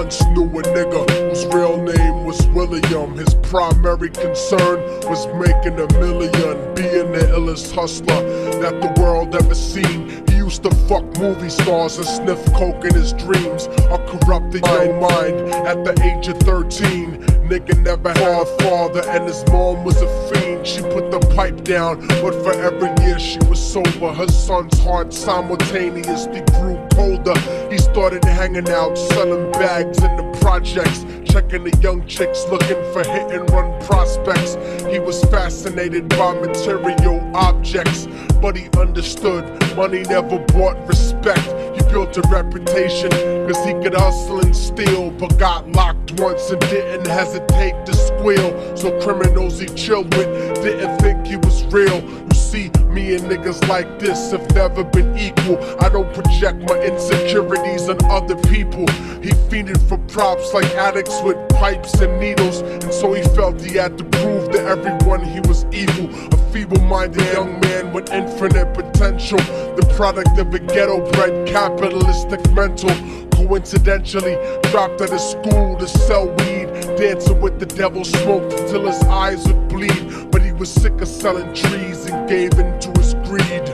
once knew a nigga whose real name was William. His primary concern was making $1 million, being the illest hustler that the world ever seen. He used to fuck movie stars and sniff coke in his dreams. A corrupted young mind at the age of 13. Nigga never had a father and his mom was a fiend. She put the pipe down, but for every year she was sober. Her son's heart simultaneously grew colder. He started hanging out, selling bags in the projects, checking the young chicks looking for hit-and-run prospects. He was fascinated by material objects, but he understood money never bought respect. He built a reputation cause he could hustle and steal, but got locked once and didn't hesitate to squeal. So criminals he chilled with didn't think he was real. You see, me and niggas like this have never been equal. I don't project my insecurities on other people. He fiended for props like addicts with pipes and needles, and so he felt he had to prove to everyone he was evil. A feeble-minded young man with infinite potential, the product of a ghetto-bred capitalistic mental. Coincidentally, dropped out of school to sell weed, dancing with the devil, smoked until his eyes would bleed. But he was sick of selling trees and gave in to his greed.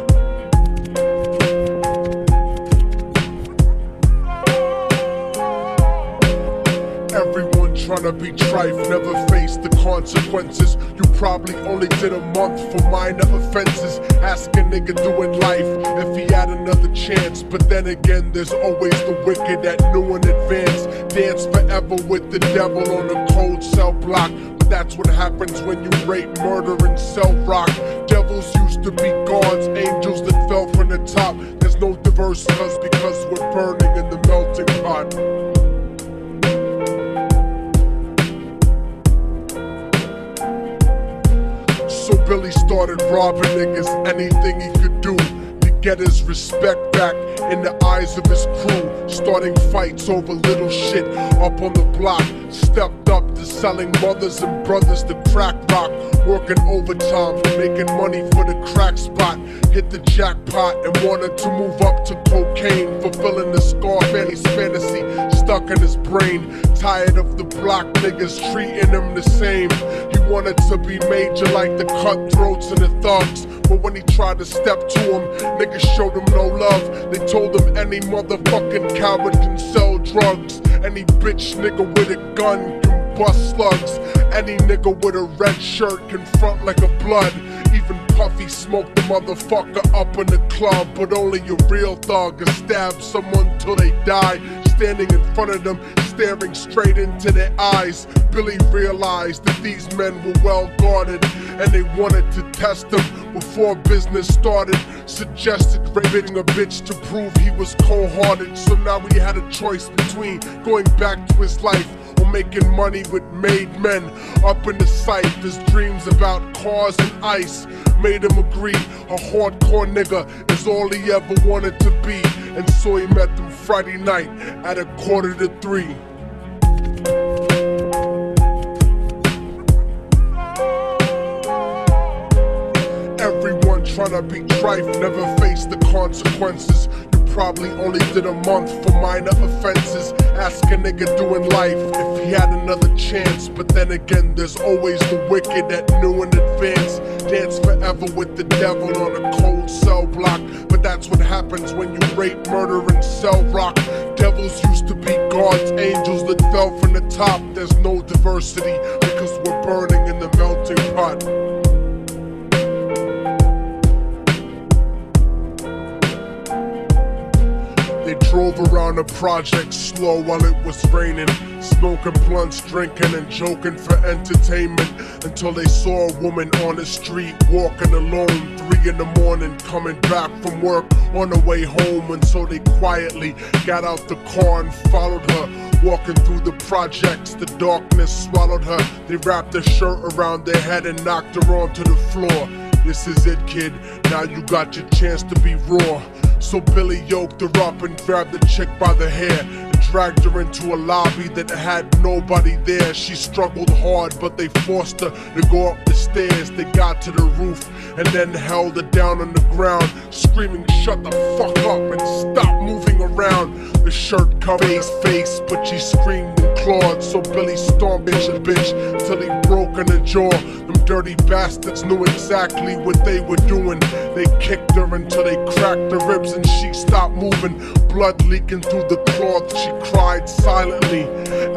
Everyone tryna be trife, never face the consequences. You probably only did a month for minor offenses. Ask a nigga doing life if he had another chance. But then again, there's always the wicked that knew in advance. Dance forever with the devil on a cold cell block. But that's what happens when you rape, murder, and sell rock. Devils used to be gods, angels that fell from the top. There's no diverse us because we're burning in the melting pot. So Billy started robbing niggas, anything he could do to get his respect back in the eyes of his crew. Starting fights over little shit up on the block. Stepped up to selling mothers and brothers to crack rock. Working overtime, making money for the crack spot. Hit the jackpot and wanted to move up to cocaine. Fulfilling the Scarface fantasy stuck in his brain. Tired of the block niggas treating him the same. He wanted to be major like the cutthroats and the thugs. But when he tried to step to him, niggas showed him no love. They told him any motherfucking coward can sell drugs. Any bitch nigga with a gun can bust slugs. Any nigga with a red shirt can front like a blood. Even Puffy smoked the motherfucker up in the club. But only a real thug can stab someone till they die. Standing in front of them, staring straight into their eyes, Billy realized that these men were well guarded, and they wanted to test him before business started. Suggested raping a bitch to prove he was cold-hearted. So now he had a choice between going back to his life or making money with made men. Up in the sight, his dreams about cars and ice made him agree a hardcore nigga is all he ever wanted to be. And so he met them Friday night at 2:45. Everyone tryna be trife, never face the consequences. Probably only did a month for minor offenses. Ask a nigga doing life if he had another chance. But then again, there's always the wicked that knew in advance. Dance forever with the devil on a cold cell block. But that's what happens when you rape, murder, and sell rock. Devils used to be gods, angels that fell from the top. There's no diversity because we're burning in the melting pot. They drove around the project slow while it was raining, smoking blunts, drinking and joking for entertainment, until they saw a woman on the street walking alone, 3 in the morning, coming back from work on the way home. And so they quietly got out the car and followed her, walking through the projects. The darkness swallowed her. They wrapped her shirt around their head and knocked her onto the floor. This is it, kid, now you got your chance to be raw. So Billy yoked her up and grabbed the chick by the hair and dragged her into a lobby that had nobody there. She struggled hard, but they forced her to go up the stairs. They got to the roof and then held her down on the ground, screaming, "Shut the fuck up and stop moving around." The shirt covered his face, but she screamed and clawed. So Billy stomped a bitch till he broke in the jaw. Them dirty bastards knew exactly what they were doing. They kicked her until they cracked her ribs and she stopped moving. Blood leaking through the cloth, she cried silently.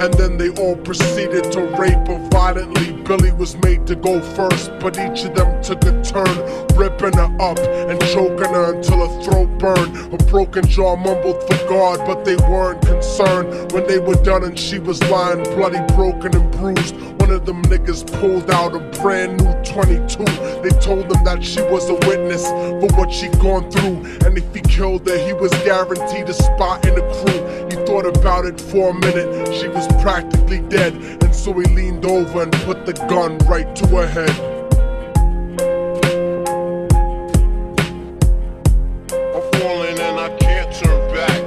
And then they all proceeded to rape her violently. Billy was made to go first, but each of them took a turn, ripping her up and choking her until her throat burned. Her broken jaw mumbled for God, but they weren't concerned. When they were done and she was lying bloody, broken and bruised, one of them niggas pulled out a brand new 22. They told him that she was a witness for what she'd gone through, and if he killed her, he was guaranteed a spot in the crew. He thought about it for a minute, she was practically dead, and so he leaned over and put the gun right to her head. I'm falling and I can't turn back.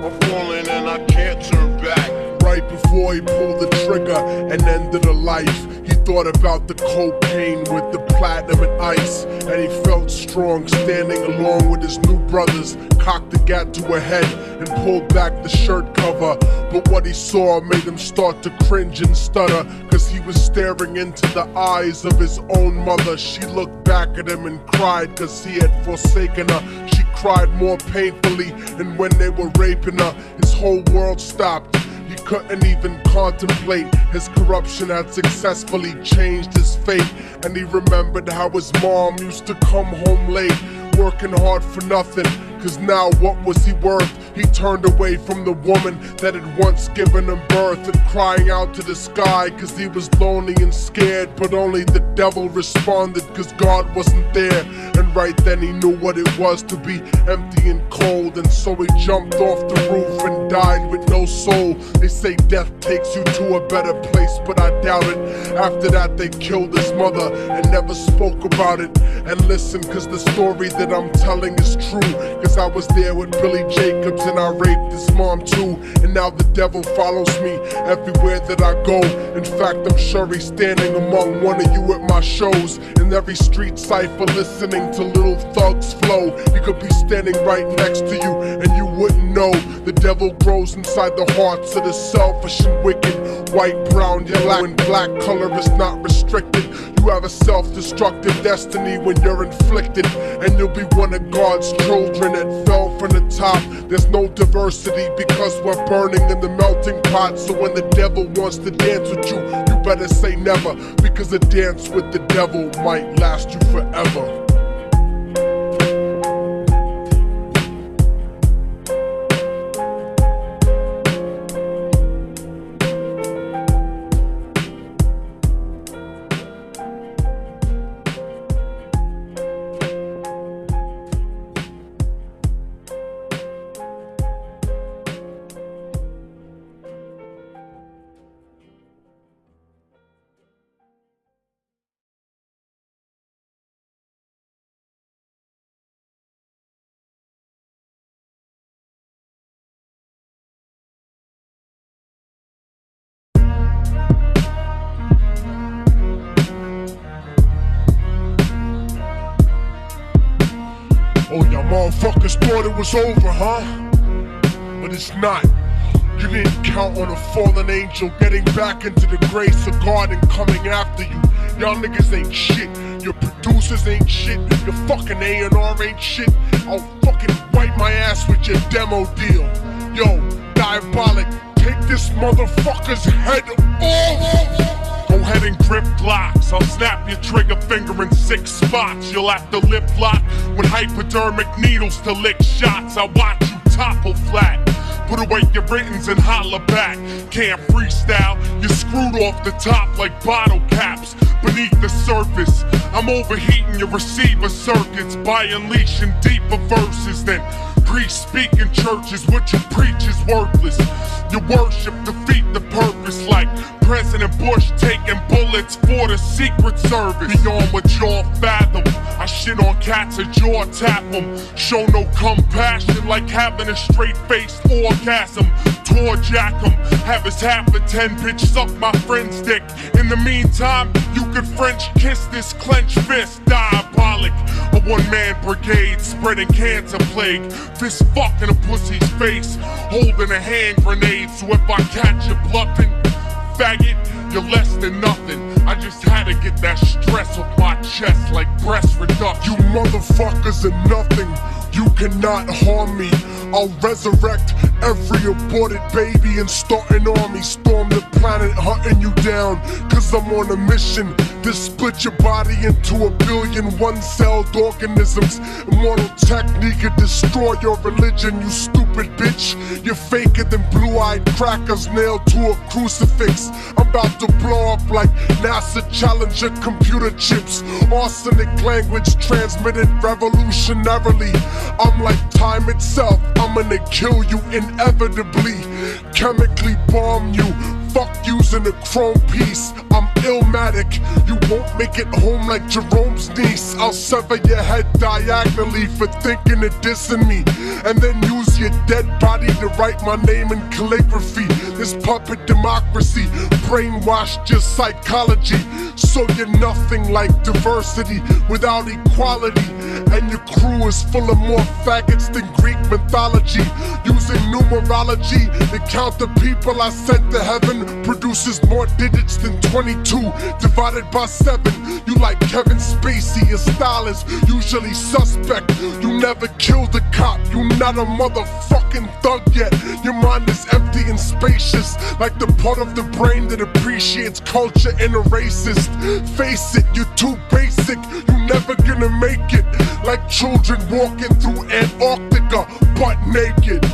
I'm falling and I can't turn back. Right before he pulled the trigger and ended her life, he thought about the cocaine with the platinum and ice, and he felt strong standing along with his new brothers, cocked the gat to her head and pulled back the shirt cover. But what he saw made him start to cringe and stutter, cause he was staring into the eyes of his own mother. She looked back at him and cried cause he had forsaken her. She cried more painfully, and when they were raping her, his whole world stopped. He couldn't even contemplate. His corruption had successfully changed his fate, and he remembered how his mom used to come home late, working hard for nothing. Cause now what was he worth? He turned away from the woman that had once given him birth, and crying out to the sky cause he was lonely and scared. But only the devil responded cause God wasn't there. And right then he knew what it was to be empty and cold, and so he jumped off the roof and died with no soul. They say death takes you to a better place, but I doubt it. After that they killed his mother and never spoke about it. And listen, cause the story that I'm telling is true, cause I was there with Billy Jacobs and I raped his mom too. And now the devil follows me everywhere that I go. In fact, I'm sure he's standing among one of you at my shows, in every street cipher listening to Little Thug's flow. He could be standing right next to you and you wouldn't know. The devil grows inside the hearts of the selfish and wicked. White, brown, yellow, and black color is not restricted. You have a self-destructive destiny when you're inflicted, and you'll be one of God's children that fell from the top. There's no diversity because we're burning in the melting pot. So when the devil wants to dance with you, you better say never, because a dance with the devil might last you forever. Oh, y'all motherfuckers thought it was over, huh? But it's not. You didn't count on a fallen angel getting back into the grace of God and coming after you. Y'all niggas ain't shit. Your producers ain't shit. Your fucking A&R ain't shit. I'll fucking wipe my ass with your demo deal. Yo, Diabolic, take this motherfucker's head off! Go ahead and grip Glocks. I'll snap your trigger finger in 6 spots. You'll have to lip lock with hypodermic needles to lick shots. I'll watch you topple flat. Put away your writtens and holler back. Can't freestyle, you're screwed off the top like bottle caps. Beneath the surface, I'm overheating your receiver circuits by unleashing deeper verses than priests speak in churches. What you preach is worthless. Your worship defeat the purpose, like President Bush taking bullets for the Secret Service. Beyond what y'all fathom, I shit on cats a jaw tap 'em. Show no compassion like having a straight-faced orgasm. Tour jack 'em, have his half a 10 bitch suck my friend's dick. In the meantime, you could French kiss this clenched fist. Diabolic, a one-man brigade spreading cancer plague. Fist fucking a pussy's face, holding a hand grenade. So if I catch you bluffing, faggot, you're less than nothing. I just had to get that stress off my chest like breast reduction. You motherfuckers are nothing, you cannot harm me. I'll resurrect every aborted baby and start an army. Storm the planet hunting you down, cause I'm on a mission to split your body into a billion one-celled organisms. Immortal technique could destroy your religion, you stupid bitch. You're faker than blue-eyed crackers nailed to a crucifix. I'm about to blow up like NASA Challenger computer chips. Arsenic language transmitted revolutionarily. I'm like time itself, I'm gonna kill you inevitably. Chemically bomb you, fuck using a chrome piece. I'm illmatic, you won't make it home like Jerome's niece. I'll sever your head diagonally for thinking of dissing me, and then use your dead body to write my name in calligraphy. This puppet democracy brainwashed your psychology, so you're nothing like diversity without equality. And your crew is full of more faggots than Greek mythology. Using numerology to count the people I sent to heaven produces more digits than 22 divided by 7. You like Kevin Spacey, your style is usually suspect. You never killed a cop, you not a motherfucking thug yet. Your mind is empty and spacious, like the part of the brain that appreciates culture and a racist. Face it, you're too basic, you never gonna make it. Like children walking through Antarctica butt naked.